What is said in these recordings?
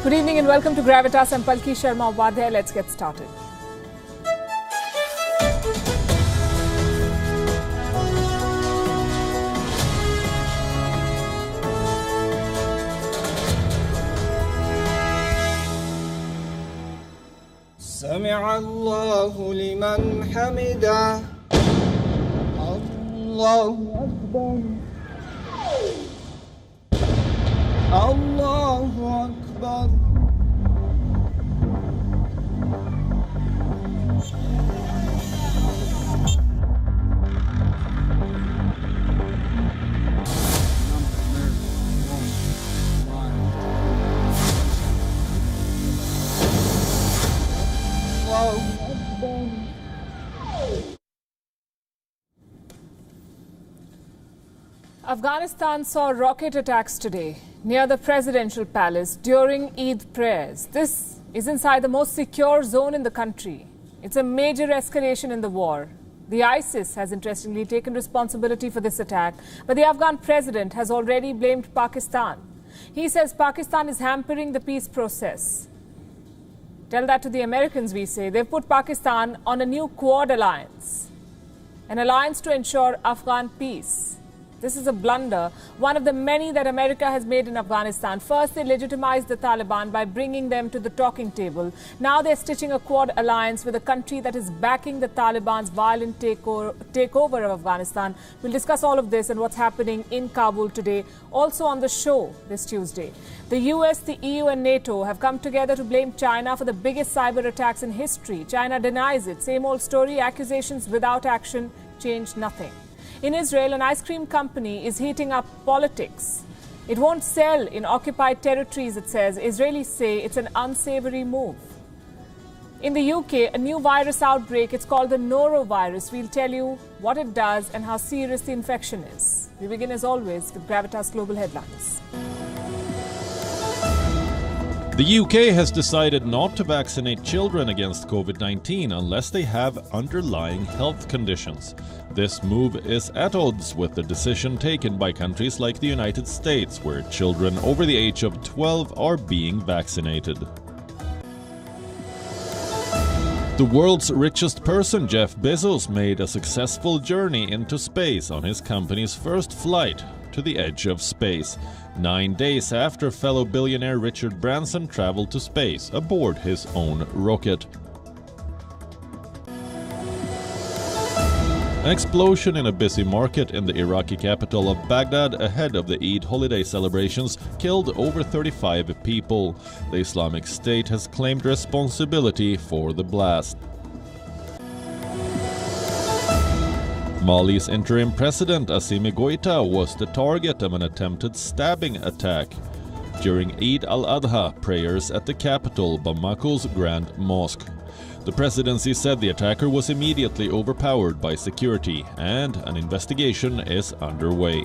Good evening and welcome to Gravitas. I'm Palki Sharma Upadhyay. Let's get started. سمع الله لمن حمده الله أكبر الله أكبر Afghanistan saw rocket attacks today near the presidential palace during Eid prayers. This is inside the most secure zone in the country. It's a major escalation in the war. The ISIS has interestingly taken responsibility for this attack, but the Afghan president has already blamed Pakistan. He says Pakistan is hampering the peace process. Tell that to the Americans, we say. They've put Pakistan on a new Quad alliance, an alliance to ensure Afghan peace. This is a blunder, one of the many that America has made in Afghanistan. First, they legitimized the Taliban by bringing them to the talking table. Now they're stitching a Quad alliance with a country that is backing the Taliban's violent takeover of Afghanistan. We'll discuss all of this and what's happening in Kabul today. Also on the show this Tuesday, the US, the EU and NATO have come together to blame China for the biggest cyber attacks in history. China denies it. Same old story, accusations without action, change nothing. In Israel, an ice cream company is heating up politics. It won't sell in occupied territories, it says. Israelis say it's an unsavory move. In the UK, a new virus outbreak. It's called the Norovirus. We'll tell you what it does and how serious the infection is. We begin, as always, with Gravitas Global Headlines. The UK has decided not to vaccinate children against COVID-19 unless they have underlying health conditions. This move is at odds with the decision taken by countries like the United States, where children over the age of 12 are being vaccinated. The world's richest person, Jeff Bezos, made a successful journey into space on his company's first flight to the edge of space, 9 days after fellow billionaire Richard Branson traveled to space aboard his own rocket. An explosion in a busy market in the Iraqi capital of Baghdad ahead of the Eid holiday celebrations killed over 35 people. The Islamic State has claimed responsibility for the blast. Mali's interim president Assimi Goïta was the target of an attempted stabbing attack during Eid al-Adha prayers at the capital, Bamako's Grand Mosque. The presidency said the attacker was immediately overpowered by security, and an investigation is underway.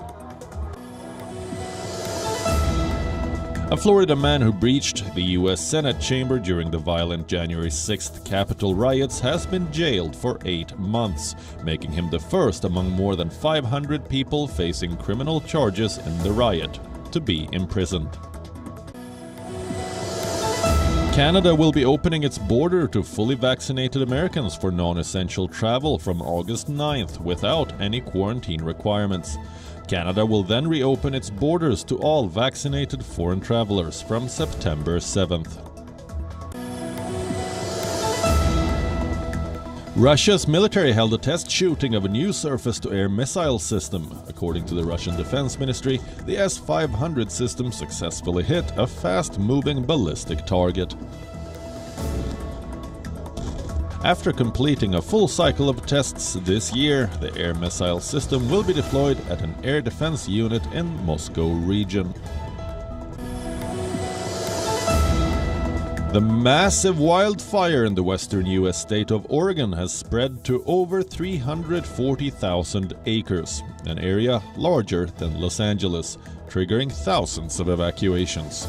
A Florida man who breached the U.S. Senate chamber during the violent January 6th Capitol riots has been jailed for 8 months, making him the first among more than 500 people facing criminal charges in the riot to be imprisoned. Canada will be opening its border to fully vaccinated Americans for non-essential travel from August 9th without any quarantine requirements. Canada will then reopen its borders to all vaccinated foreign travelers from September 7th. Russia's military held a test shooting of a new surface-to-air missile system. According to the Russian Defense Ministry, the S-500 system successfully hit a fast-moving ballistic target. After completing a full cycle of tests this year, the air missile system will be deployed at an air defense unit in Moscow region. The massive wildfire in the western U.S. state of Oregon has spread to over 340,000 acres, an area larger than Los Angeles, triggering thousands of evacuations.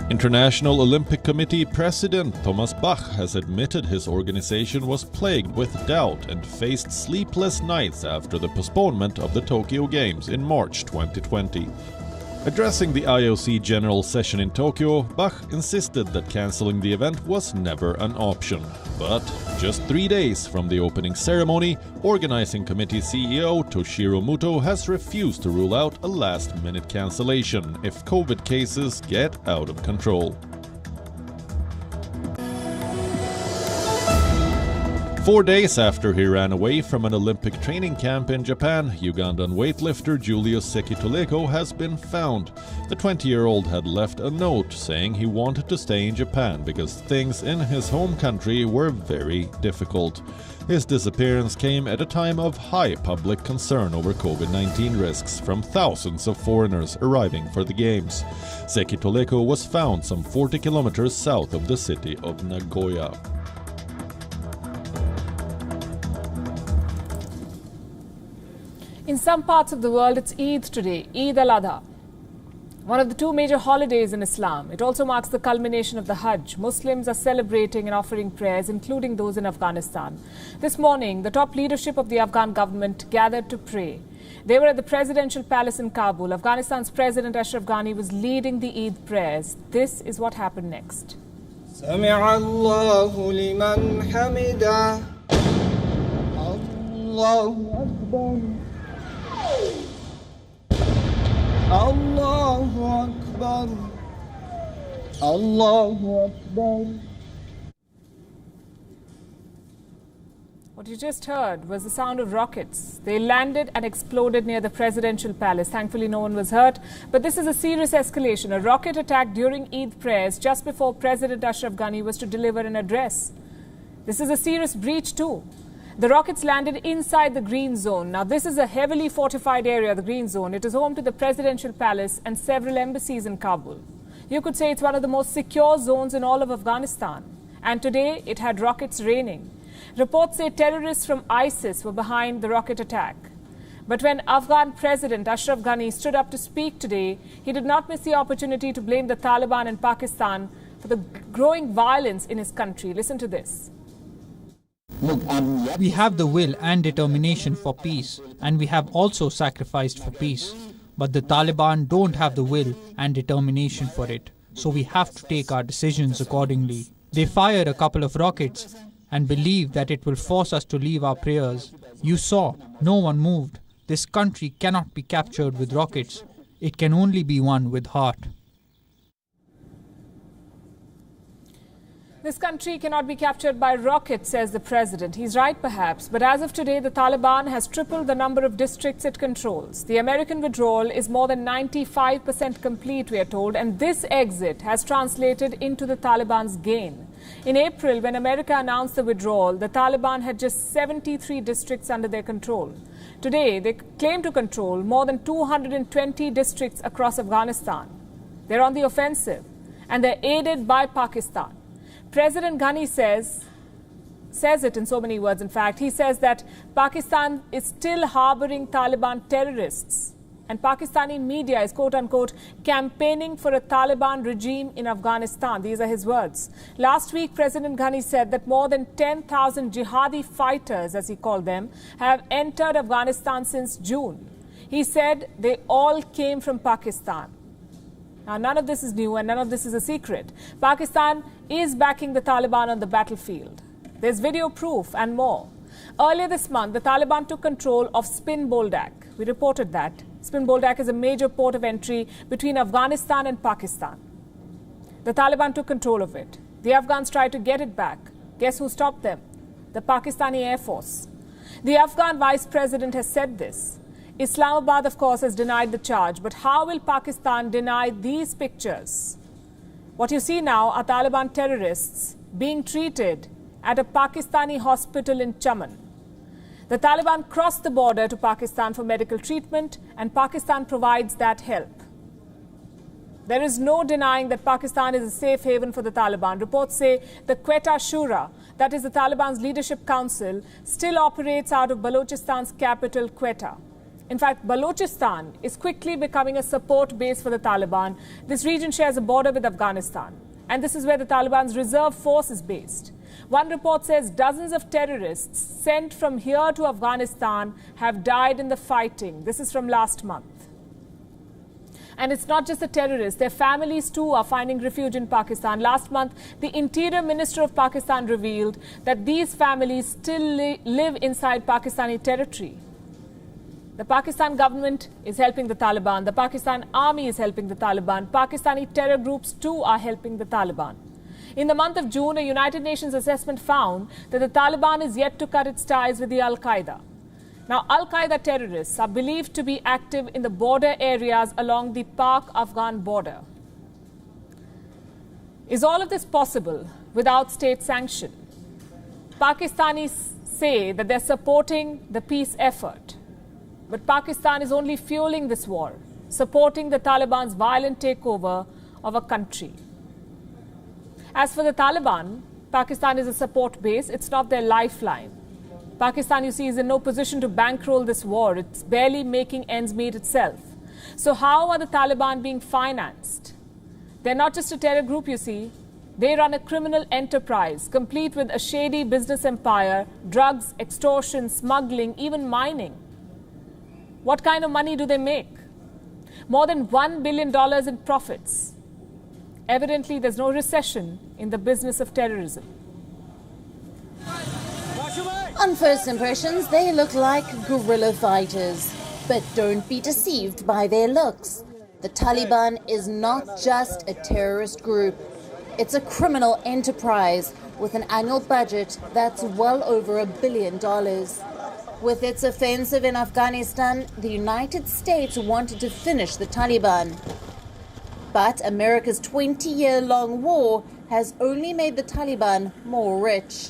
International Olympic Committee President Thomas Bach has admitted his organization was plagued with doubt and faced sleepless nights after the postponement of the Tokyo Games in March 2020. Addressing the IOC General Session in Tokyo, Bach insisted that cancelling the event was never an option. But just 3 days from the opening ceremony, Organizing Committee CEO Toshiro Muto has refused to rule out a last-minute cancellation if COVID cases get out of control. 4 days after he ran away from an Olympic training camp in Japan, Ugandan weightlifter Julius Sekitoleko has been found. The 20-year-old had left a note saying he wanted to stay in Japan because things in his home country were very difficult. His disappearance came at a time of high public concern over COVID-19 risks from thousands of foreigners arriving for the Games. Sekitoleko was found some 40 kilometers south of the city of Nagoya. In some parts of the world, it's Eid today, Eid al-Adha, one of the two major holidays in Islam. It also marks the culmination of the Hajj. Muslims are celebrating and offering prayers, including those in Afghanistan. This morning, the top leadership of the Afghan government gathered to pray. They were at the presidential palace in Kabul. Afghanistan's President Ashraf Ghani was leading the Eid prayers. This is what happened next. سمع الله لمن حمده الله أكبر الله أكبر الله أكبر. What you just heard was the sound of rockets. They landed and exploded near the presidential palace. Thankfully, no one was hurt. But this is a serious escalation. A rocket attack during Eid prayers just before President Ashraf Ghani was to deliver an address. This is a serious breach too. The rockets landed inside the green zone. Now, this is a heavily fortified area, the green zone. It is home to the presidential palace and several embassies in Kabul. You could say it's one of the most secure zones in all of Afghanistan. And today, it had rockets raining. Reports say terrorists from ISIS were behind the rocket attack. But when Afghan President Ashraf Ghani stood up to speak today, he did not miss the opportunity to blame the Taliban and Pakistan for the growing violence in his country. Listen to this. We have the will and determination for peace, and we have also sacrificed for peace. But the Taliban don't have the will and determination for it, so we have to take our decisions accordingly. They fired a couple of rockets and believe that it will force us to leave our prayers. You saw, no one moved. This country cannot be captured with rockets. It can only be won with heart. This country cannot be captured by rockets, says the president. He's right, perhaps, but as of today, the Taliban has tripled the number of districts it controls. The American withdrawal is more than 95% complete, we are told, and this exit has translated into the Taliban's gain. In April, when America announced the withdrawal, the Taliban had just 73 districts under their control. Today, they claim to control more than 220 districts across Afghanistan. They're on the offensive, and they're aided by Pakistan. President Ghani says it in so many words, in fact. He says that Pakistan is still harboring Taliban terrorists. And Pakistani media is, quote-unquote, campaigning for a Taliban regime in Afghanistan. These are his words. Last week, President Ghani said that more than 10,000 jihadi fighters, as he called them, have entered Afghanistan since June. He said they all came from Pakistan. Now, none of this is new and none of this is a secret. Pakistan is backing the Taliban on the battlefield. There's video proof and more. Earlier this month, the Taliban took control of Spin Boldak. We reported that. Spin Boldak is a major port of entry between Afghanistan and Pakistan. The Taliban took control of it. The Afghans tried to get it back. Guess who stopped them? The Pakistani Air Force. The Afghan vice president has said this. Islamabad, of course, has denied the charge. But how will Pakistan deny these pictures? What you see now are Taliban terrorists being treated at a Pakistani hospital in Chaman. The Taliban crossed the border to Pakistan for medical treatment, and Pakistan provides that help. There is no denying that Pakistan is a safe haven for the Taliban. Reports say the Quetta Shura, that is the Taliban's leadership council, still operates out of Balochistan's capital, Quetta. In fact, Balochistan is quickly becoming a support base for the Taliban. This region shares a border with Afghanistan, and this is where the Taliban's reserve force is based. One report says dozens of terrorists sent from here to Afghanistan have died in the fighting. This is from last month. And it's not just the terrorists. Their families too are finding refuge in Pakistan. Last month, the Interior Minister of Pakistan revealed that these families still live inside Pakistani territory. The Pakistan government is helping the Taliban. The Pakistan army is helping the Taliban. Pakistani terror groups too are helping the Taliban. In the month of June, a United Nations assessment found that the Taliban is yet to cut its ties with the Al-Qaeda. Now, Al-Qaeda terrorists are believed to be active in the border areas along the Pak-Afghan border. Is all of this possible without state sanction? Pakistanis say that they're supporting the peace effort. But Pakistan is only fueling this war, supporting the Taliban's violent takeover of a country. As for the Taliban, Pakistan is a support base. It's not their lifeline. Pakistan, you see, is in no position to bankroll this war. It's barely making ends meet itself. So how are the Taliban being financed? They're not just a terror group, you see. They run a criminal enterprise, complete with a shady business empire, drugs, extortion, smuggling, even mining. What kind of money do they make? More than $1 billion in profits. Evidently, there's no recession in the business of terrorism. On first impressions, they look like guerrilla fighters. But don't be deceived by their looks. The Taliban is not just a terrorist group. It's a criminal enterprise with an annual budget that's well over $1 billion. With its offensive in Afghanistan, the United States wanted to finish the Taliban. But America's 20-year-long war has only made the Taliban more rich.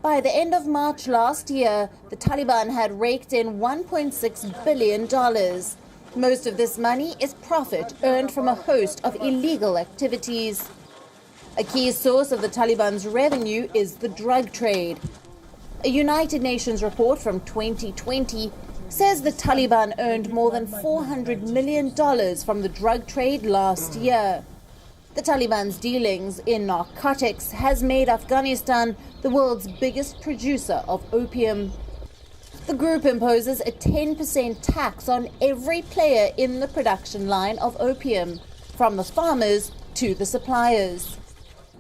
By the end of March last year, the Taliban had raked in $1.6 billion. Most of this money is profit earned from a host of illegal activities. A key source of the Taliban's revenue is the drug trade. A United Nations report from 2020 says the Taliban earned more than $400 million from the drug trade last year. The Taliban's dealings in narcotics has made Afghanistan the world's biggest producer of opium. The group imposes a 10% tax on every player in the production line of opium, from the farmers to the suppliers.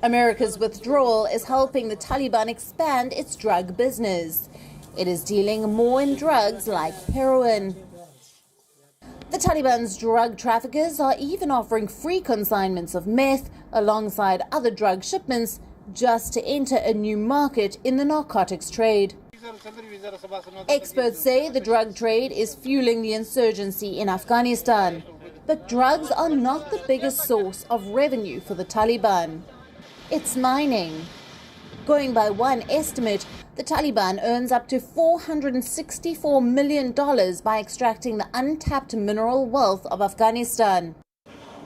America's withdrawal is helping the Taliban expand its drug business. It is dealing more in drugs like heroin. The Taliban's drug traffickers are even offering free consignments of meth alongside other drug shipments just to enter a new market in the narcotics trade. Experts say the drug trade is fueling the insurgency in Afghanistan. But drugs are not the biggest source of revenue for the Taliban. It's mining. Going by one estimate, the Taliban earns up to $464 million by extracting the untapped mineral wealth of Afghanistan.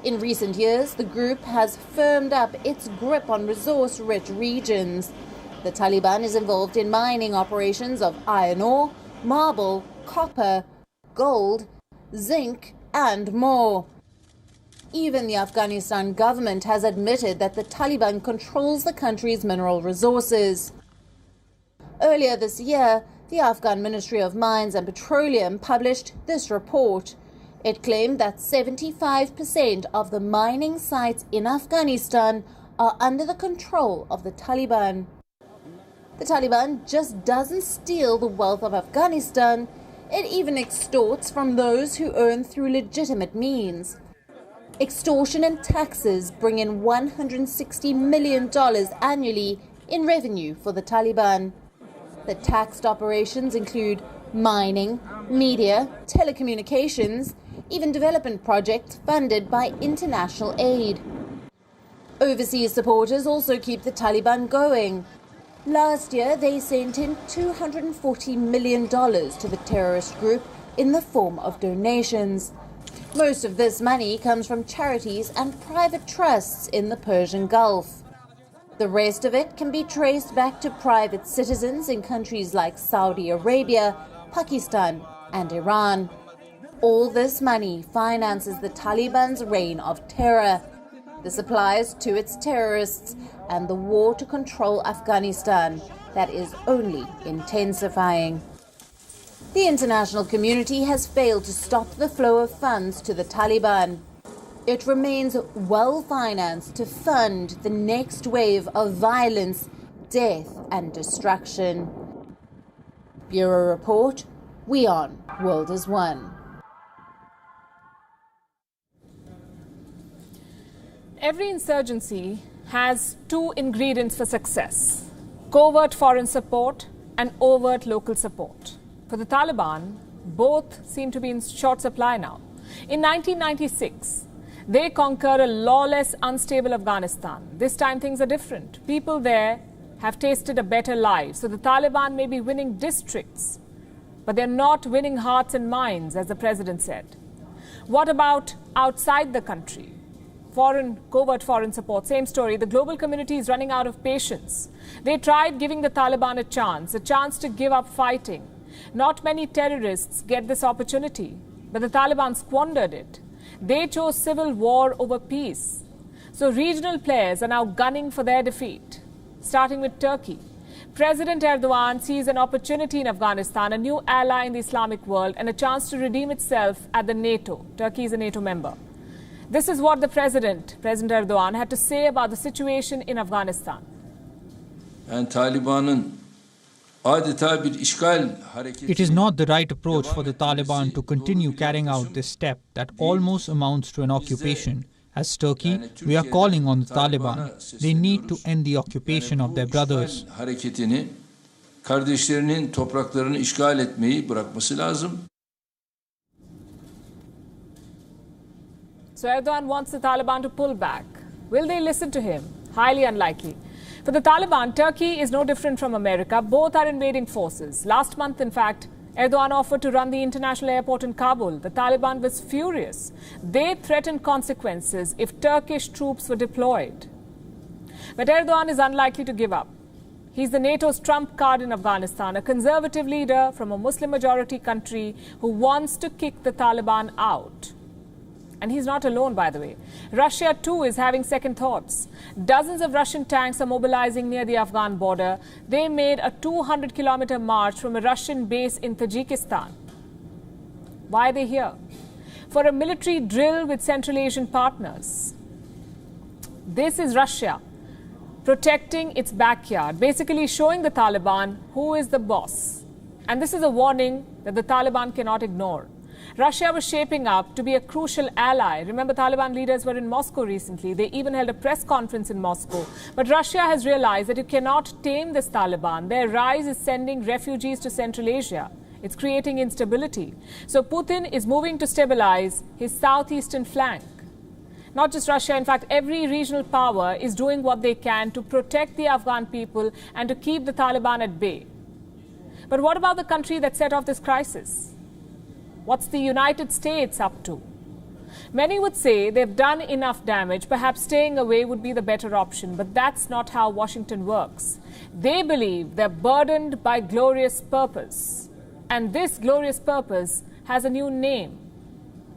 In recent years, the group has firmed up its grip on resource-rich regions. The Taliban is involved in mining operations of iron ore, marble, copper, gold, zinc, and more. Even the Afghanistan government has admitted that the Taliban controls the country's mineral resources. Earlier this year, the Afghan Ministry of Mines and Petroleum published this report. It claimed that 75% of the mining sites in Afghanistan are under the control of the Taliban. The Taliban just doesn't steal the wealth of Afghanistan, it even extorts from those who earn through legitimate means. Extortion and taxes bring in $160 million annually in revenue for the Taliban. The taxed operations include mining, media, telecommunications, even development projects funded by international aid. Overseas supporters also keep the Taliban going. Last year, they sent in $240 million to the terrorist group in the form of donations. Most of this money comes from charities and private trusts in the Persian Gulf. The rest of it can be traced back to private citizens in countries like Saudi Arabia, Pakistan, and Iran. All this money finances the Taliban's reign of terror, the supplies to its terrorists, and the war to control Afghanistan that is only intensifying. The international community has failed to stop the flow of funds to the Taliban. It remains well-financed to fund the next wave of violence, death and destruction. Bureau Report, WION, World is One. Every insurgency has two ingredients for success: covert foreign support and overt local support. For the Taliban, both seem to be in short supply now. In 1996, they conquer a lawless, unstable Afghanistan. This time things are different. People there have tasted a better life. So the Taliban may be winning districts, but they're not winning hearts and minds, as the president said. What about outside the country? Covert foreign support, same story. The global community is running out of patience. They tried giving the Taliban a chance to give up fighting. Not many terrorists get this opportunity, but the Taliban squandered it. They chose civil war over peace. So regional players are now gunning for their defeat, starting with Turkey. President Erdogan sees an opportunity in Afghanistan, a new ally in the Islamic world, and a chance to redeem itself at the NATO. Turkey is a NATO member. This is what President Erdogan, had to say about the situation in Afghanistan. And Taliban'ın adeta bir işgal hareketi. It is not the right approach for the Taliban to continue carrying out this step that almost amounts to an occupation. As Turkey, we are calling on the Taliban. They need to end the occupation of their brothers. Hareketini, kardeşlerinin topraklarını işgal etmeyi bırakması lazım. So Erdogan wants the Taliban to pull back. Will they listen to him? Highly unlikely. For the Taliban, Turkey is no different from America. Both are invading forces. Last month, in fact, Erdogan offered to run the international airport in Kabul. The Taliban was furious. They threatened consequences if Turkish troops were deployed. But Erdogan is unlikely to give up. He's the NATO's trump card in Afghanistan, a conservative leader from a Muslim-majority country who wants to kick the Taliban out. And he's not alone, by the way. Russia, too, is having second thoughts. Dozens of Russian tanks are mobilizing near the Afghan border. They made a 200-kilometer march from a Russian base in Tajikistan. Why are they here? For a military drill with Central Asian partners. This is Russia protecting its backyard, basically showing the Taliban who is the boss. And this is a warning that the Taliban cannot ignore. Russia was shaping up to be a crucial ally. Remember, Taliban leaders were in Moscow recently. They even held a press conference in Moscow. But Russia has realized that you cannot tame this Taliban. Their rise is sending refugees to Central Asia. It's creating instability. So Putin is moving to stabilize his southeastern flank. Not just Russia, in fact, every regional power is doing what they can to protect the Afghan people and to keep the Taliban at bay. But what about the country that set off this crisis? What's the United States up to? Many would say they've done enough damage. Perhaps staying away would be the better option. But that's not how Washington works. They believe they're burdened by glorious purpose. And this glorious purpose has a new name,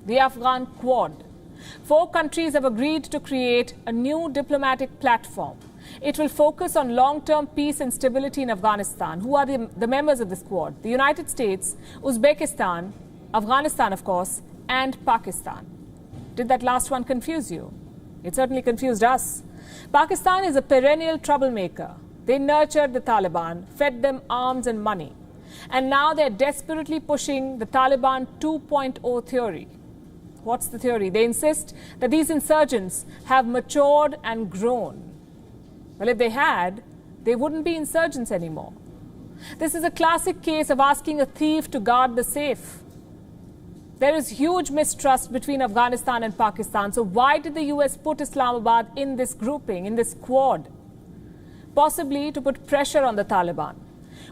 the Afghan Quad. 4 countries have agreed to create a new diplomatic platform. It will focus on long-term peace and stability in Afghanistan. Who are the members of this Quad? The United States, Uzbekistan, Afghanistan, of course, and Pakistan. Did that last one confuse you? It certainly confused us. Pakistan is a perennial troublemaker. They nurtured the Taliban, fed them arms and money. And now they're desperately pushing the Taliban 2.0 theory. What's the theory? They insist that these insurgents have matured and grown. Well, if they had, they wouldn't be insurgents anymore. This is a classic case of asking a thief to guard the safe. There is huge mistrust between Afghanistan and Pakistan. So why did the US put Islamabad in this grouping, in this Quad? Possibly to put pressure on the Taliban.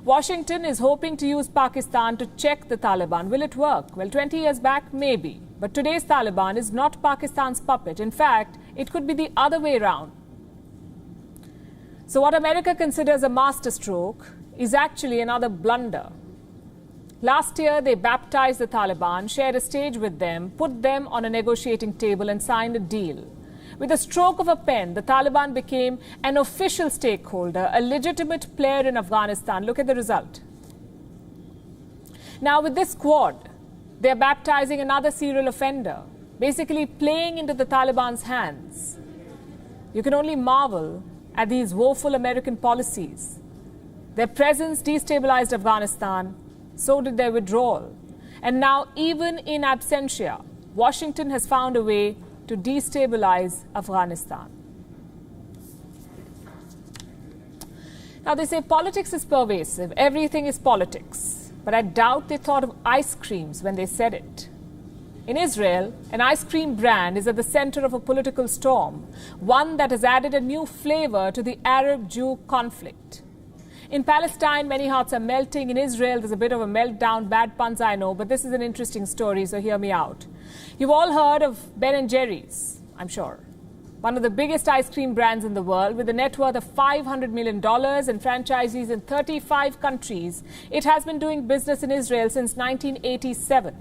Washington is hoping to use Pakistan to check the Taliban. Will it work? Well, 20 years back, maybe. But today's Taliban is not Pakistan's puppet. In fact, it could be the other way around. So what America considers a masterstroke is actually another blunder. Last year, they baptized the Taliban, shared a stage with them, put them on a negotiating table and signed a deal. With a stroke of a pen, the Taliban became an official stakeholder, a legitimate player in Afghanistan. Look at the result. Now with this squad, they're baptizing another serial offender, basically playing into the Taliban's hands. You can only marvel at these woeful American policies. Their presence destabilized Afghanistan, so did their withdrawal. And now, even in absentia, Washington has found a way to destabilize Afghanistan. Now, they say politics is pervasive, everything is politics. But I doubt they thought of ice creams when they said it. In Israel, an ice cream brand is at the center of a political storm, one that has added a new flavor to the Arab-Jew conflict. In Palestine, many hearts are melting. In Israel, there's a bit of a meltdown. Bad puns, I know, but this is an interesting story, so hear me out. You've all heard of Ben & Jerry's, I'm sure. One of the biggest ice cream brands in the world, with a net worth of $500 million and franchisees in 35 countries. It has been doing business in Israel since 1987.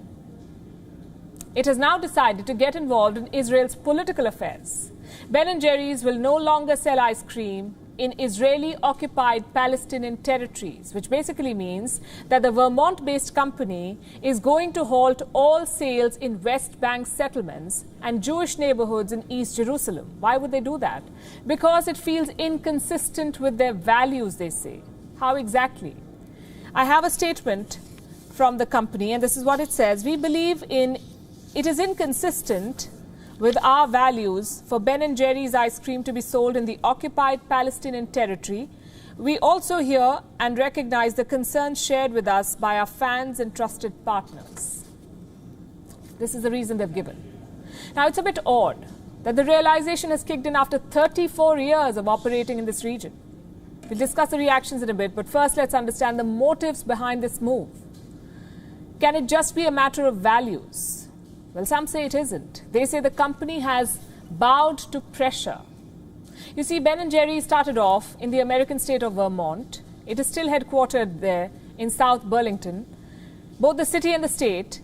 It has now decided to get involved in Israel's political affairs. Ben & Jerry's will no longer sell ice cream in Israeli-occupied Palestinian territories, which basically means that the Vermont-based company is going to halt all sales in West Bank settlements and Jewish neighborhoods in East Jerusalem. Why would they do that? Because it feels inconsistent with their values, they say. How exactly? I have a statement from the company, and this is what it says. We believe it is inconsistent with our values for Ben & Jerry's ice cream to be sold in the occupied Palestinian territory. We also hear and recognize the concerns shared with us by our fans and trusted partners. This is the reason they've given. Now, it's a bit odd that the realization has kicked in after 34 years of operating in this region. We'll discuss the reactions in a bit, but first let's understand the motives behind this move. Can it just be a matter of values? Well, some say it isn't. They say the company has bowed to pressure. You see, Ben & Jerry started off in the American state of Vermont. It is still headquartered there in South Burlington. Both the city and the state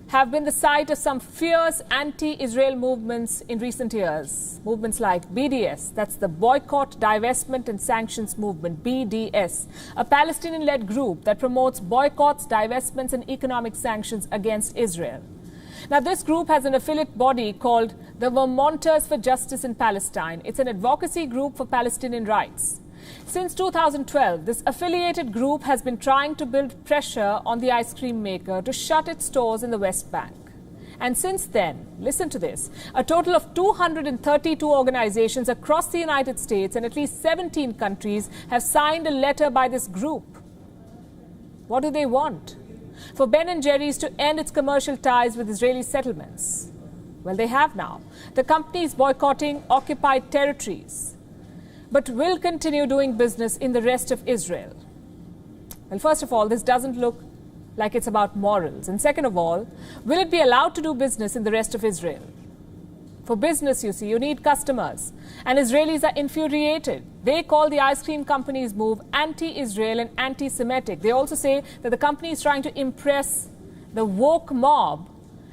have been the site of some fierce anti-Israel movements in recent years. Movements like BDS, that's the Boycott, Divestment and Sanctions Movement, BDS, a Palestinian-led group that promotes boycotts, divestments and economic sanctions against Israel. Now, this group has an affiliate body called the Vermonters for Justice in Palestine. It's an advocacy group for Palestinian rights. Since 2012, this affiliated group has been trying to build pressure on the ice cream maker to shut its stores in the West Bank. And since then, listen to this, a total of 232 organizations across the United States and at least 17 countries have signed a letter by this group. What do they want? For Ben & Jerry's to end its commercial ties with Israeli settlements. Well, they have now. The company is boycotting occupied territories, but will continue doing business in the rest of Israel. Well, first of all, this doesn't look like it's about morals. And second of all, will it be allowed to do business in the rest of Israel? For business, you see, you need customers. And Israelis are infuriated. They call the ice cream company's move anti-Israel and anti-Semitic. They also say that the company is trying to impress the woke mob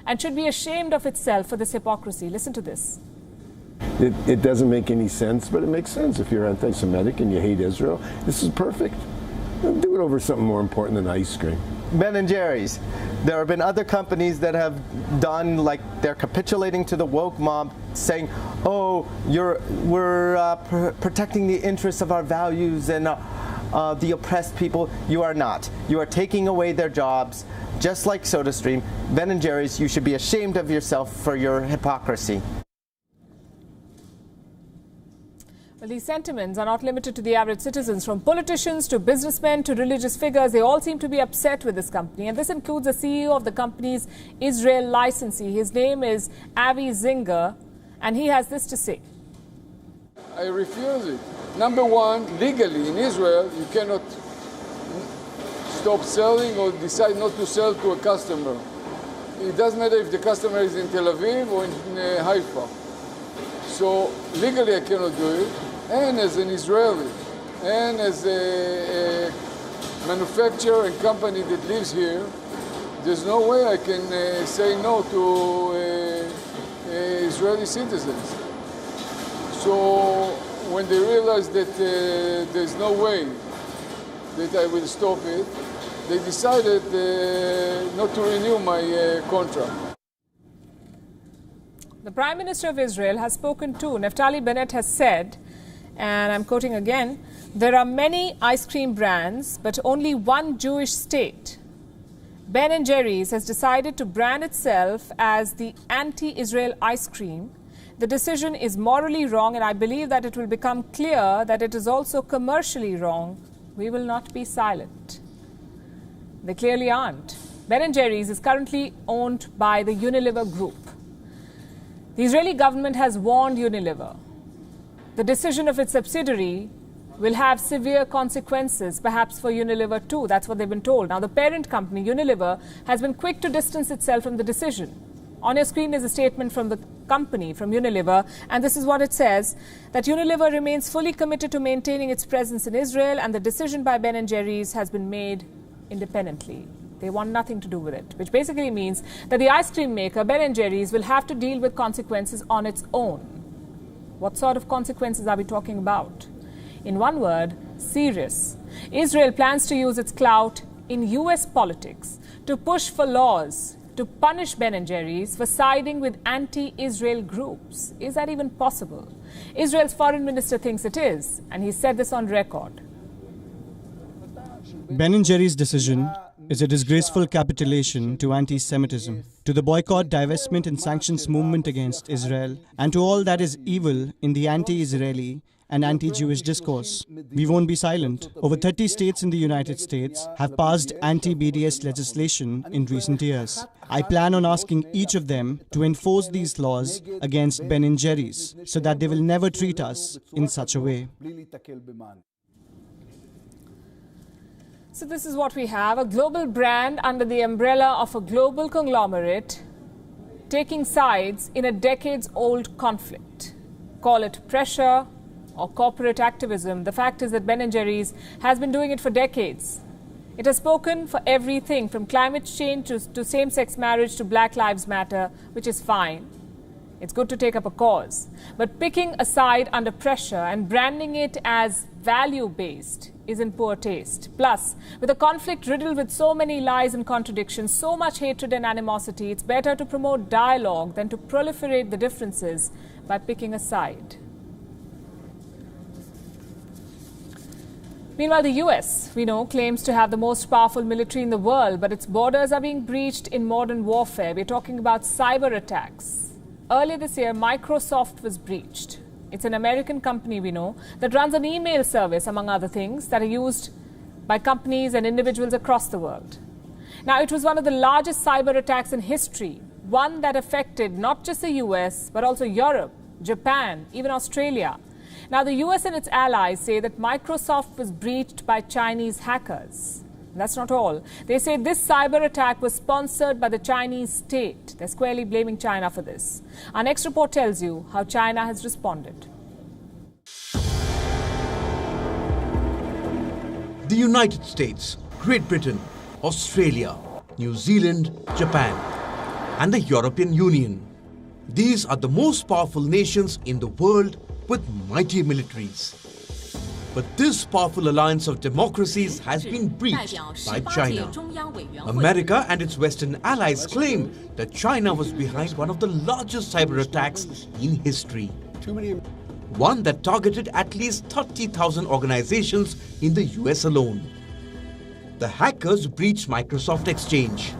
and should be ashamed of itself for this hypocrisy. Listen to this. It doesn't make any sense, but it makes sense if you're anti-Semitic and you hate Israel. This is perfect. Do it over something more important than ice cream. Ben & Jerry's. There have been other companies that have done, like they're capitulating to the woke mob, saying, oh, we're protecting the interests of our values and the oppressed people. You are not. You are taking away their jobs, just like SodaStream. Ben & Jerry's, you should be ashamed of yourself for your hypocrisy. Well, these sentiments are not limited to the average citizens. From politicians to businessmen to religious figures, they all seem to be upset with this company. And this includes the CEO of the company's Israel licensee. His name is Avi Zinger, and he has this to say. I refuse it. Number one, legally in Israel, you cannot stop selling or decide not to sell to a customer. It doesn't matter if the customer is in Tel Aviv or in Haifa. So legally I cannot do it. And as an Israeli, and as a manufacturer and company that lives here, there's no way I can say no to Israeli citizens. So when they realize that there's no way that I will stop it, they decided not to renew my contract. The Prime Minister of Israel has spoken too. Naftali Bennett has said, and I'm quoting again, "There are many ice cream brands, but only one Jewish state. Ben & Jerry's has decided to brand itself as the anti-Israel ice cream. The decision is morally wrong, and I believe that it will become clear that it is also commercially wrong. We will not be silent." They clearly aren't. Ben & Jerry's is currently owned by the Unilever Group. The Israeli government has warned Unilever. The decision of its subsidiary will have severe consequences, perhaps for Unilever too. That's what they've been told. Now, the parent company, Unilever, has been quick to distance itself from the decision. On your screen is a statement from the company, from Unilever, and this is what it says, that Unilever remains fully committed to maintaining its presence in Israel, and the decision by Ben & Jerry's has been made independently. They want nothing to do with it, which basically means that the ice cream maker, Ben & Jerry's, will have to deal with consequences on its own. What sort of consequences are we talking about? In one word, serious. Israel plans to use its clout in US politics to push for laws to punish Ben & Jerry's for siding with anti-Israel groups. Is that even possible? Israel's foreign minister thinks it is, and he said this on record. Ben & Jerry's decision is a disgraceful capitulation to anti-Semitism, to the boycott, divestment and sanctions movement against Israel, and to all that is evil in the anti-Israeli and anti-Jewish discourse. We won't be silent. Over 30 states in the United States have passed anti-BDS legislation in recent years. I plan on asking each of them to enforce these laws against Ben & Jerry's so that they will never treat us in such a way. So this is what we have, a global brand under the umbrella of a global conglomerate taking sides in a decades-old conflict. Call it pressure or corporate activism. The fact is that Ben & Jerry's has been doing it for decades. It has spoken for everything from climate change to same-sex marriage to Black Lives Matter, which is fine. It's good to take up a cause. But picking a side under pressure and branding it as value-based is in poor taste. Plus, with a conflict riddled with so many lies and contradictions, so much hatred and animosity, it's better to promote dialogue than to proliferate the differences by picking a side. Meanwhile, the US, we know, claims to have the most powerful military in the world, but its borders are being breached in modern warfare. We're talking about cyber attacks. Earlier this year, Microsoft was breached. It's an American company, we know, that runs an email service, among other things, that are used by companies and individuals across the world. Now, it was one of the largest cyber attacks in history, one that affected not just the US, but also Europe, Japan, even Australia. Now, the US and its allies say that Microsoft was breached by Chinese hackers. That's not all. They say this cyber attack was sponsored by the Chinese state. They're squarely blaming China for this. Our next report tells you how China has responded. The United States, Great Britain, Australia, New Zealand, Japan, and the European Union. These are the most powerful nations in the world with mighty militaries. But this powerful alliance of democracies has been breached by China. America and its Western allies claim that China was behind one of the largest cyber attacks in history. One that targeted at least 30,000 organizations in the US alone. The hackers breached Microsoft Exchange,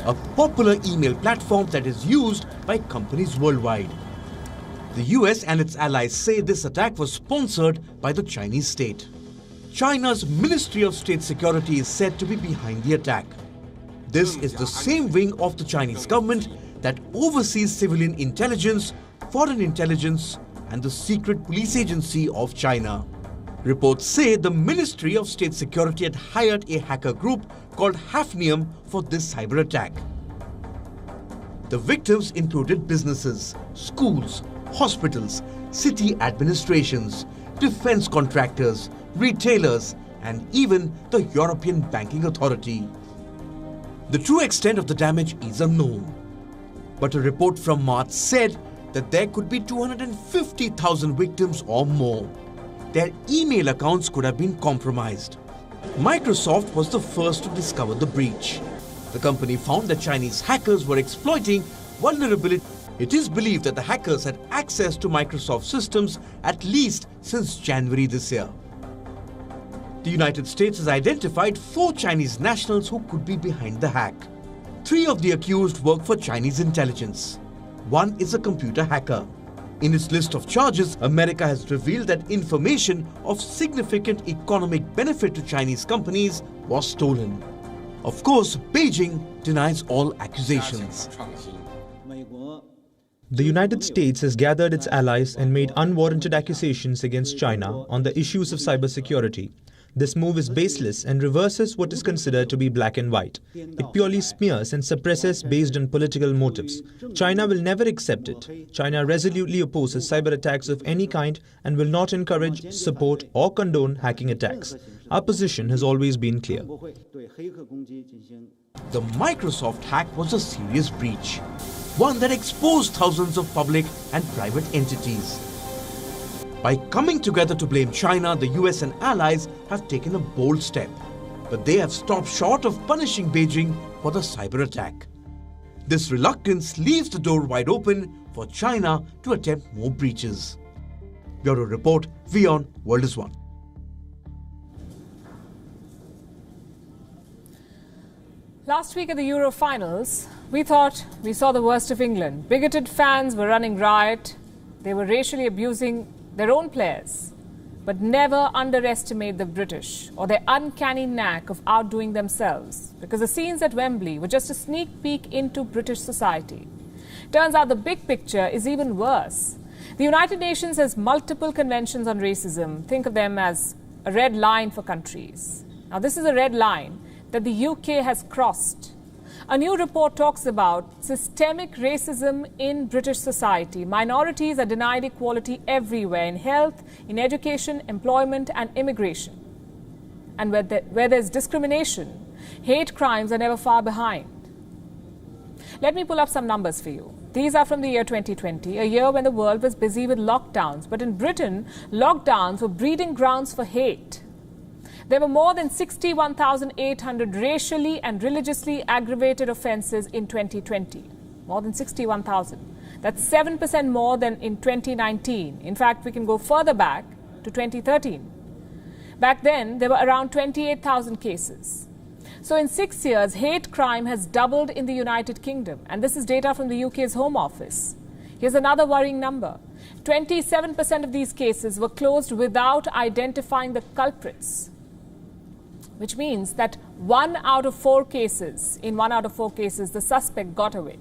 a popular email platform that is used by companies worldwide. The US and its allies say this attack was sponsored by the Chinese state. China's Ministry of State Security is said to be behind the attack. This is the same wing of the Chinese government that oversees civilian intelligence, foreign intelligence, and the secret police agency of China. Reports say the Ministry of State Security had hired a hacker group called Hafnium for this cyber attack. The victims included businesses, schools, hospitals, city administrations, defense contractors, retailers, and even the European Banking Authority. The true extent of the damage is unknown, but a report from March said that there could be 250,000 victims or more. Their email accounts could have been compromised. Microsoft was the first to discover the breach. The company found that Chinese hackers were exploiting vulnerability. It is believed that the hackers had access to Microsoft systems at least since January this year. The United States has identified 4 Chinese nationals who could be behind the hack. 3 of the accused work for Chinese intelligence. 1 is a computer hacker. In its list of charges, America has revealed that information of significant economic benefit to Chinese companies was stolen. Of course, Beijing denies all accusations. The United States has gathered its allies and made unwarranted accusations against China on the issues of cybersecurity. This move is baseless and reverses what is considered to be black and white. It purely smears and suppresses based on political motives. China will never accept it. China resolutely opposes cyber attacks of any kind and will not encourage, support or condone hacking attacks. Our position has always been clear. The Microsoft hack was a serious breach, one that exposed thousands of public and private entities. By coming together to blame China, the US and allies have taken a bold step. But they have stopped short of punishing Beijing for the cyber attack. This reluctance leaves the door wide open for China to attempt more breaches. Bureau Report, WION World is One. Last week at the Euro finals, we thought we saw the worst of England. Bigoted fans were running riot. They were racially abusing their own players. But never underestimate the British or their uncanny knack of outdoing themselves, because the scenes at Wembley were just a sneak peek into British society. Turns out the big picture is even worse. The United Nations has multiple conventions on racism. Think of them as a red line for countries. Now, this is a red line that the UK has crossed. A new report talks about systemic racism in British society. Minorities are denied equality everywhere, in health, in education, employment and immigration. And where there's discrimination, hate crimes are never far behind. Let me pull up some numbers for you. These are from the year 2020, a year when the world was busy with lockdowns. But in Britain, lockdowns were breeding grounds for hate. There were more than 61,800 racially and religiously aggravated offences in 2020. More than 61,000. That's 7% more than in 2019. In fact, we can go further back to 2013. Back then, there were around 28,000 cases. So in 6 years, hate crime has doubled in the United Kingdom. And this is data from the UK's Home Office. Here's another worrying number. 27% of these cases were closed without identifying the culprits, which means that in 1 out of 4 cases, the suspect got away.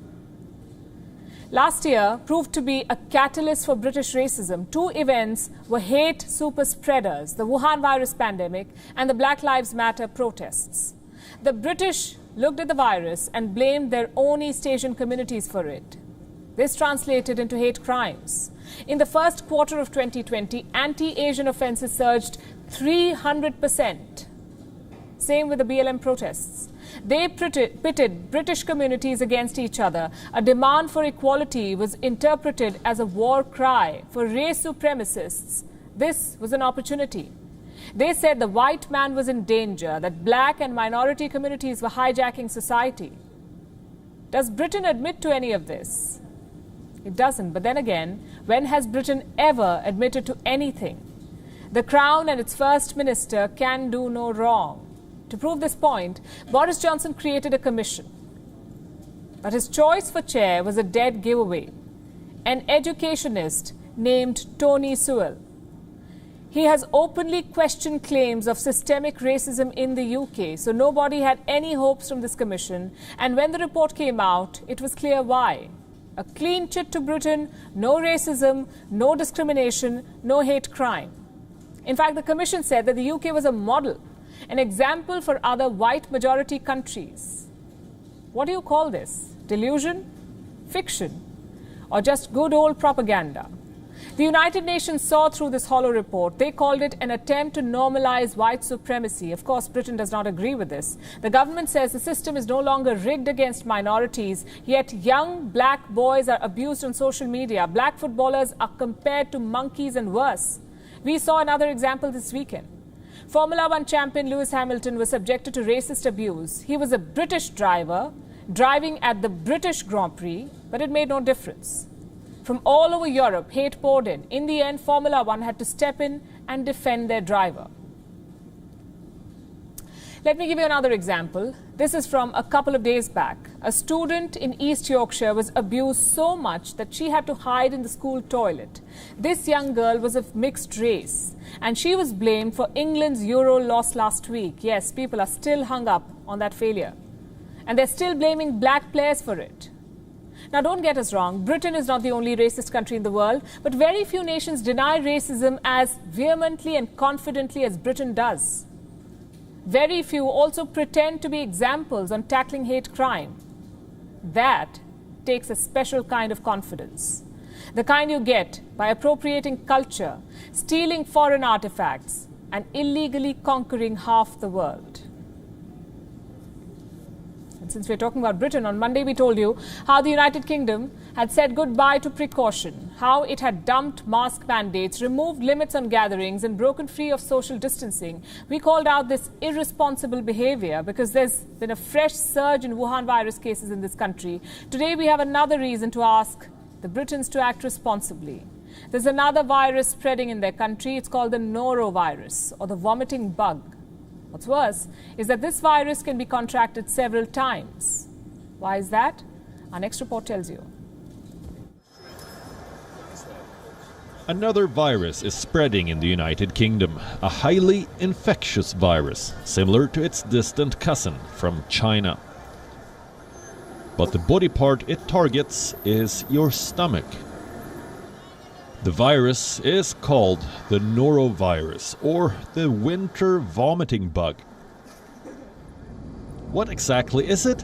Last year proved to be a catalyst for British racism. 2 events were hate super spreaders, the Wuhan virus pandemic and the Black Lives Matter protests. The British looked at the virus and blamed their own East Asian communities for it. This translated into hate crimes. In the first quarter of 2020, anti-Asian offences surged 300%. Same with the BLM protests. They pitted British communities against each other. A demand for equality was interpreted as a war cry. For race supremacists, this was an opportunity. They said the white man was in danger, that black and minority communities were hijacking society. Does Britain admit to any of this? It doesn't. But then again, when has Britain ever admitted to anything? The Crown and its First Minister can do no wrong. To prove this point, Boris Johnson created a commission. But his choice for chair was a dead giveaway. An educationist named Tony Sewell. He has openly questioned claims of systemic racism in the UK, so nobody had any hopes from this commission. And when the report came out, it was clear why. A clean chit to Britain, no racism, no discrimination, no hate crime. In fact, the commission said that the UK was a model, an example for other white majority countries. What do you call this? Delusion? Fiction? Or just good old propaganda? The United Nations saw through this hollow report. They called it an attempt to normalize white supremacy. Of course, Britain does not agree with this. The government says the system is no longer rigged against minorities, yet young black boys are abused on social media. Black footballers are compared to monkeys and worse. We saw another example this weekend. Formula One champion Lewis Hamilton was subjected to racist abuse. He was a British driver, driving at the British Grand Prix, but it made no difference. From all over Europe, hate poured in. In the end, Formula One had to step in and defend their driver. Let me give you another example. This is from a couple of days back. A student in East Yorkshire was abused so much that she had to hide in the school toilet. This young girl was of mixed race, and she was blamed for England's Euro loss last week. Yes, people are still hung up on that failure. And they're still blaming black players for it. Now, don't get us wrong, Britain is not the only racist country in the world, but very few nations deny racism as vehemently and confidently as Britain does. Very few also pretend to be examples on tackling hate crime. That takes a special kind of confidence. The kind you get by appropriating culture, stealing foreign artifacts, and illegally conquering half the world. And since we're talking about Britain, on Monday we told you how the United Kingdom had said goodbye to precaution, how it had dumped mask mandates, removed limits on gatherings, and broken free of social distancing. We called out this irresponsible behavior because there's been a fresh surge in Wuhan virus cases in this country. Today we have another reason to ask the Britons to act responsibly. There's another virus spreading in their country. It's called the Norovirus, or the vomiting bug. What's worse is that this virus can be contracted several times. Why is that? Our next report tells you. Another virus is spreading in the United Kingdom, a highly infectious virus, similar to its distant cousin from China. But the body part it targets is your stomach. The virus is called the Norovirus, or the winter vomiting bug. What exactly is it?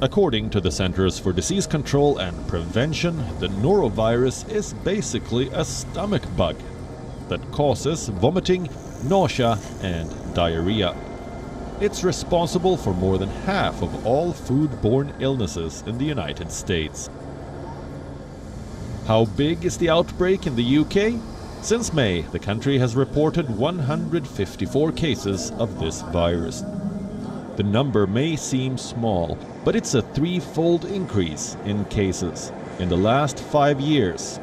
According to the Centers for Disease Control and Prevention, the Norovirus is basically a stomach bug that causes vomiting, nausea, and diarrhea. It's responsible for more than half of all foodborne illnesses in the United States. How big is the outbreak in the UK? Since May, the country has reported 154 cases of this virus. The number may seem small, but it's a threefold increase in cases in the last 5 years.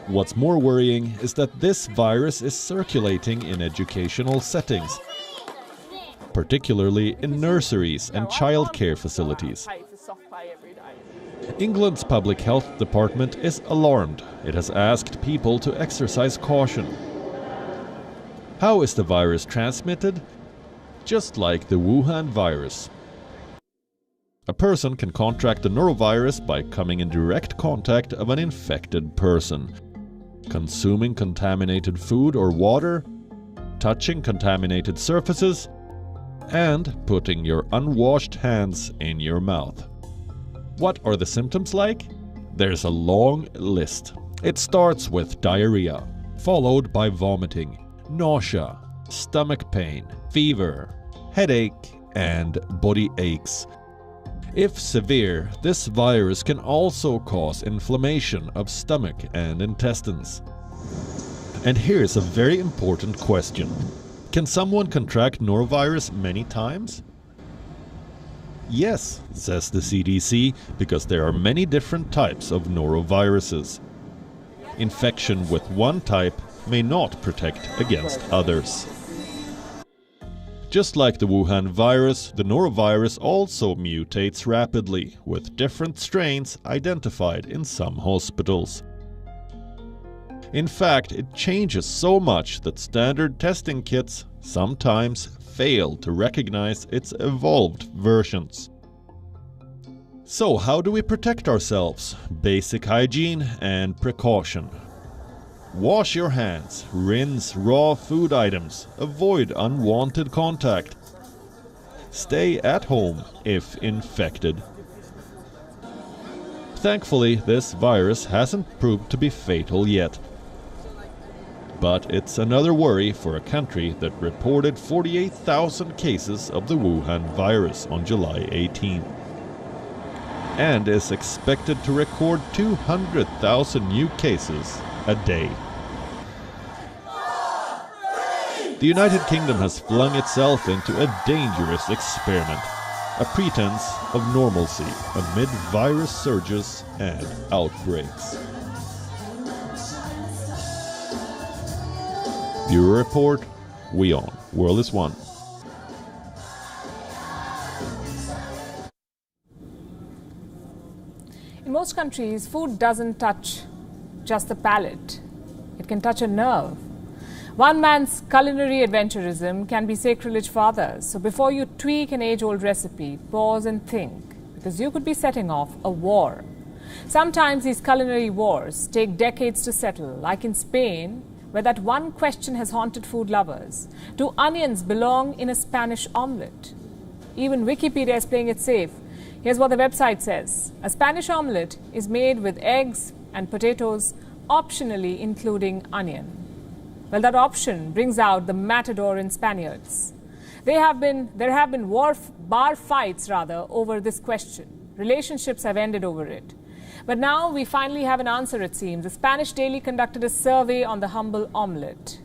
What's more worrying is that this virus is circulating in educational settings, particularly in nurseries and childcare facilities. England's Public Health Department is alarmed. It has asked people to exercise caution. How is the virus transmitted? Just like the Wuhan virus. A person can contract the norovirus by coming in direct contact of an infected person, consuming contaminated food or water, touching contaminated surfaces, and putting your unwashed hands in your mouth. What are the symptoms like? There's a long list. It starts with diarrhea, followed by vomiting, nausea, stomach pain, fever, headache, and body aches. If severe, this virus can also cause inflammation of stomach and intestines. And here's a very important question. Can someone contract norovirus many times? Yes, says the CDC, because there are many different types of noroviruses. Infection with one type may not protect against others. Just like the Wuhan virus, the norovirus also mutates rapidly, with different strains identified in some hospitals. In fact, it changes so much that standard testing kits sometimes fail to recognize its evolved versions. So how do we protect ourselves? Basic hygiene and precaution. Wash your hands, rinse raw food items, avoid unwanted contact. Stay at home if infected. Thankfully, this virus hasn't proved to be fatal yet. But it's another worry for a country that reported 48,000 cases of the Wuhan virus on July 18, and is expected to record 200,000 new cases a day. The The United Kingdom has flung itself into a dangerous experiment, a pretense of normalcy amid virus surges and outbreaks. Bureau Report, WION, World is One. In most countries, food doesn't touch just the palate. It can touch a nerve. One man's culinary adventurism can be sacrilege for others. So before you tweak an age-old recipe, pause and think, because you could be setting off a war. Sometimes these culinary wars take decades to settle, like in Spain, where that one question has haunted food lovers. Do onions belong in a Spanish omelette? Even Wikipedia is playing it safe. Here's what the website says. A Spanish omelette is made with eggs and potatoes, optionally including onion. Well, that option brings out the matador in Spaniards. There have been bar fights over this question. Relationships have ended over it. But now we finally have an answer, it seems. The Spanish Daily conducted a survey on the humble omelette.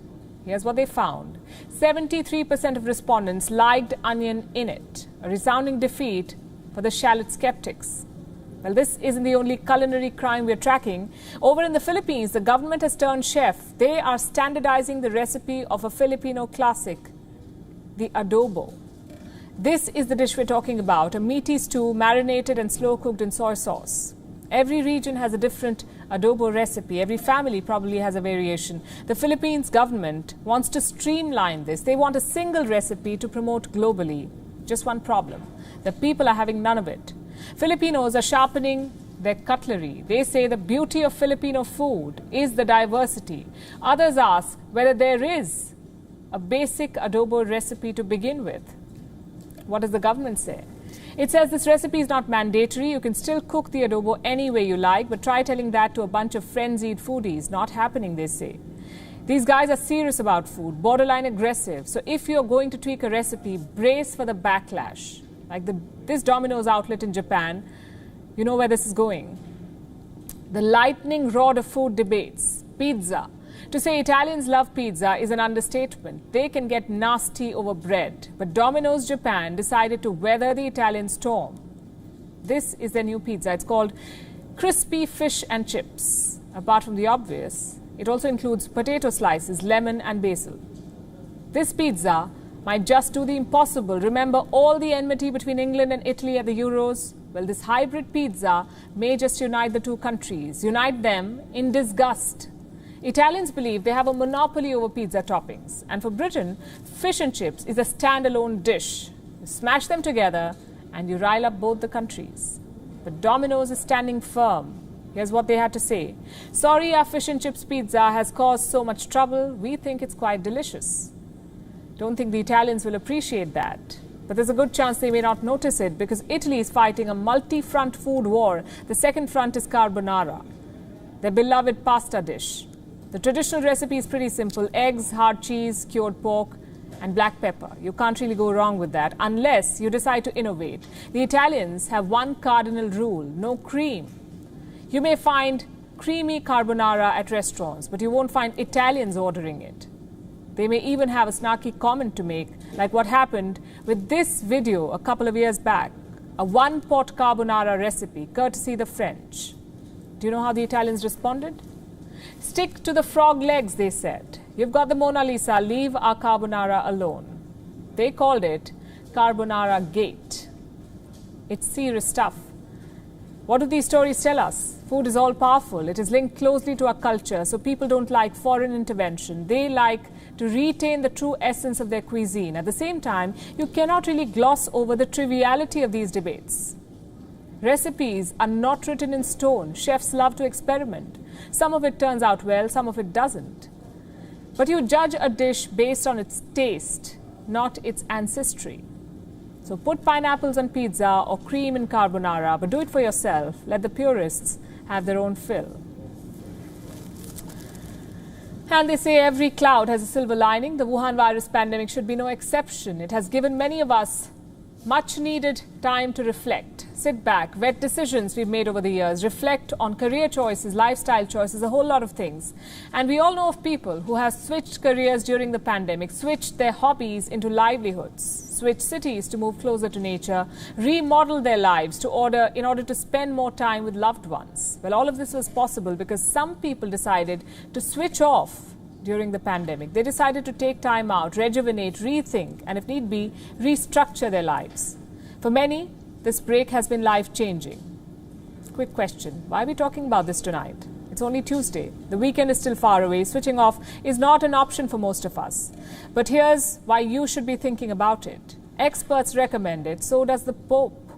Here's what they found. 73% of respondents liked onion in it, a resounding defeat for the shallot skeptics. Well, this isn't the only culinary crime we're tracking. Over in the Philippines, the government has turned chef. They are standardizing the recipe of a Filipino classic, the adobo. This is the dish we're talking about, a meaty stew marinated and slow-cooked in soy sauce. Every region has a different adobo recipe. Every family probably has a variation. The Philippines government wants to streamline this. They want a single recipe to promote globally. Just one problem. The people are having none of it. Filipinos are sharpening their cutlery. They say the beauty of Filipino food is the diversity. Others ask whether there is a basic adobo recipe to begin with. What does the government say? It says this recipe is not mandatory. You can still cook the adobo any way you like, but try telling that to a bunch of frenzied foodies. Not happening, they say. These guys are serious about food, borderline aggressive. So if you're going to tweak a recipe, brace for the backlash. Like this Domino's outlet in Japan, you know where this is going. The lightning rod of food debates, pizza. To say Italians love pizza is an understatement. They can get nasty over bread. But Domino's Japan decided to weather the Italian storm. This is their new pizza. It's called crispy fish and chips. Apart from the obvious, it also includes potato slices, lemon and basil. This pizza might just do the impossible. Remember all the enmity between England and Italy at the Euros? Well, this hybrid pizza may just unite the two countries, unite them in disgust. Italians believe they have a monopoly over pizza toppings. And for Britain, fish and chips is a standalone dish. You smash them together and you rile up both the countries. But Domino's is standing firm. Here's what they had to say. Sorry, our fish and chips pizza has caused so much trouble. We think it's quite delicious. Don't think the Italians will appreciate that. But there's a good chance they may not notice it because Italy is fighting a multi-front food war. The second front is carbonara, their beloved pasta dish. The traditional recipe is pretty simple. Eggs, hard cheese, cured pork, and black pepper. You can't really go wrong with that unless you decide to innovate. The Italians have one cardinal rule: no cream. You may find creamy carbonara at restaurants, but you won't find Italians ordering it. They may even have a snarky comment to make, like what happened with this video a couple of years back, a one-pot carbonara recipe, courtesy the French. Do you know how the Italians responded? Stick to the frog legs, they said. You've got the Mona Lisa, leave our carbonara alone. They called it Carbonara Gate. It's serious stuff. What do these stories tell us? Food is all powerful. It is linked closely to our culture, so people don't like foreign intervention. They like to retain the true essence of their cuisine. At the same time, you cannot really gloss over the triviality of these debates. Recipes are not written in stone. Chefs love to experiment. Some of it turns out well, some of it doesn't. But you judge a dish based on its taste, not its ancestry. So put pineapples on pizza or cream in carbonara, but do it for yourself. Let the purists have their own fill. And they say every cloud has a silver lining. The Wuhan virus pandemic should be no exception. It has given many of us Much needed time to reflect, sit back, vet decisions we've made over the years, reflect on career choices, lifestyle choices, a whole lot of things. And we all know of people who have switched careers during the pandemic, switched their hobbies into livelihoods, switched cities to move closer to nature, remodeled their lives in order to spend more time with loved ones. Well, all of this was possible because some people decided to switch off during the pandemic. They decided to take time out, rejuvenate, rethink, and if need be, restructure their lives. For many, this break has been life-changing. Quick question, why are we talking about this tonight? It's only Tuesday. The weekend is still far away. Switching off is not an option for most of us. But here's why you should be thinking about it. Experts recommend it, so does the Pope.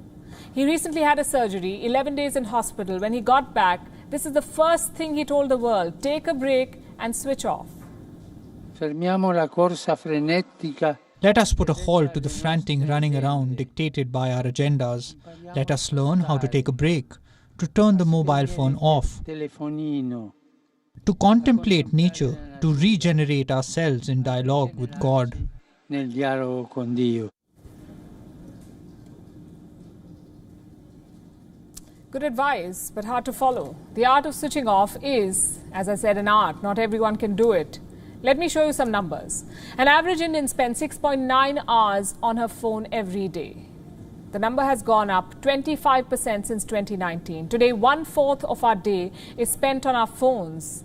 He recently had a surgery, 11 days in hospital. When he got back, this is the first thing he told the world: take a break and switch off. Fermiamo la corsa frenetica. Let us put a halt to the frantic running around dictated by our agendas. Let us learn how to take a break, to turn the mobile phone off, to contemplate nature, to regenerate ourselves in dialogue with God. Nel dialogo con Dio. Good advice, but hard to follow. The art of switching off is, as I said, an art. Not everyone can do it. Let me show you some numbers. An average Indian spends 6.9 hours on her phone every day. The number has gone up 25% since 2019. Today, 1/4 of our day is spent on our phones.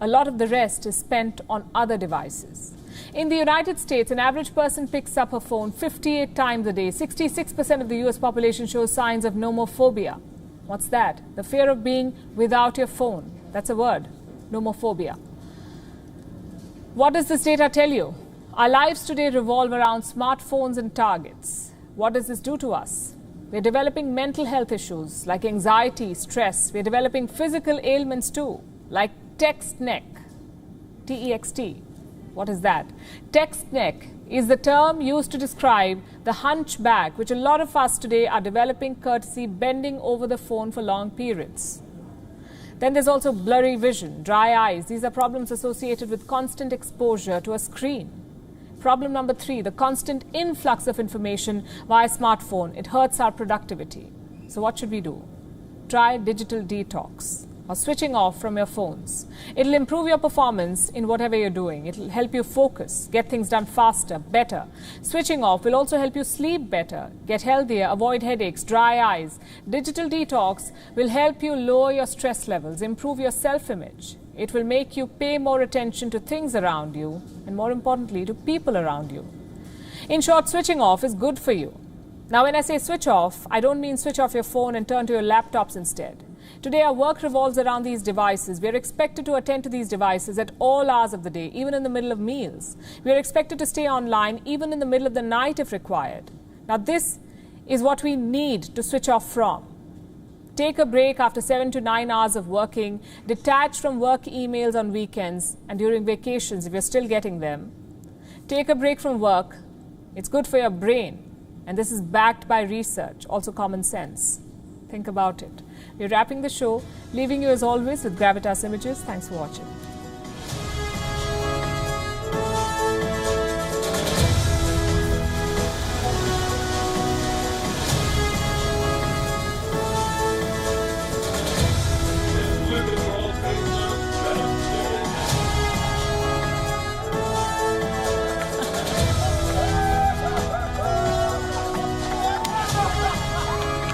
A lot of the rest is spent on other devices. In the United States, an average person picks up her phone 58 times a day. 66% of the US population shows signs of nomophobia. What's that? The fear of being without your phone. That's a word, nomophobia. What does this data tell you? Our lives today revolve around smartphones and targets. What does this do to us? We're developing mental health issues like anxiety, stress. We're developing physical ailments too, like text neck, T-E-X-T. What is that? Text neck is the term used to describe the hunchback, which a lot of us today are developing courtesy bending over the phone for long periods. Then there's also blurry vision, dry eyes. These are problems associated with constant exposure to a screen. Problem number 3, the constant influx of information via smartphone. It hurts our productivity. So what should we do? Try digital detox or switching off from your phones. It'll improve your performance in whatever you're doing. It'll help you focus, get things done faster, better. Switching off will also help you sleep better, get healthier, avoid headaches, dry eyes. Digital detox will help you lower your stress levels, improve your self-image. It will make you pay more attention to things around you and, more importantly, to people around you. In short, switching off is good for you. Now, when I say switch off, I don't mean switch off your phone and turn to your laptops instead. Today, our work revolves around these devices. We are expected to attend to these devices at all hours of the day, even in the middle of meals. We are expected to stay online even in the middle of the night if required. Now, this is what we need to switch off from. Take a break after 7 to 9 hours of working, detach from work emails on weekends and during vacations if you're still getting them. Take a break from work. It's good for your brain, and this is backed by research, also common sense. Think about it. We're wrapping the show, leaving you as always with Gravitas Images. Thanks for watching.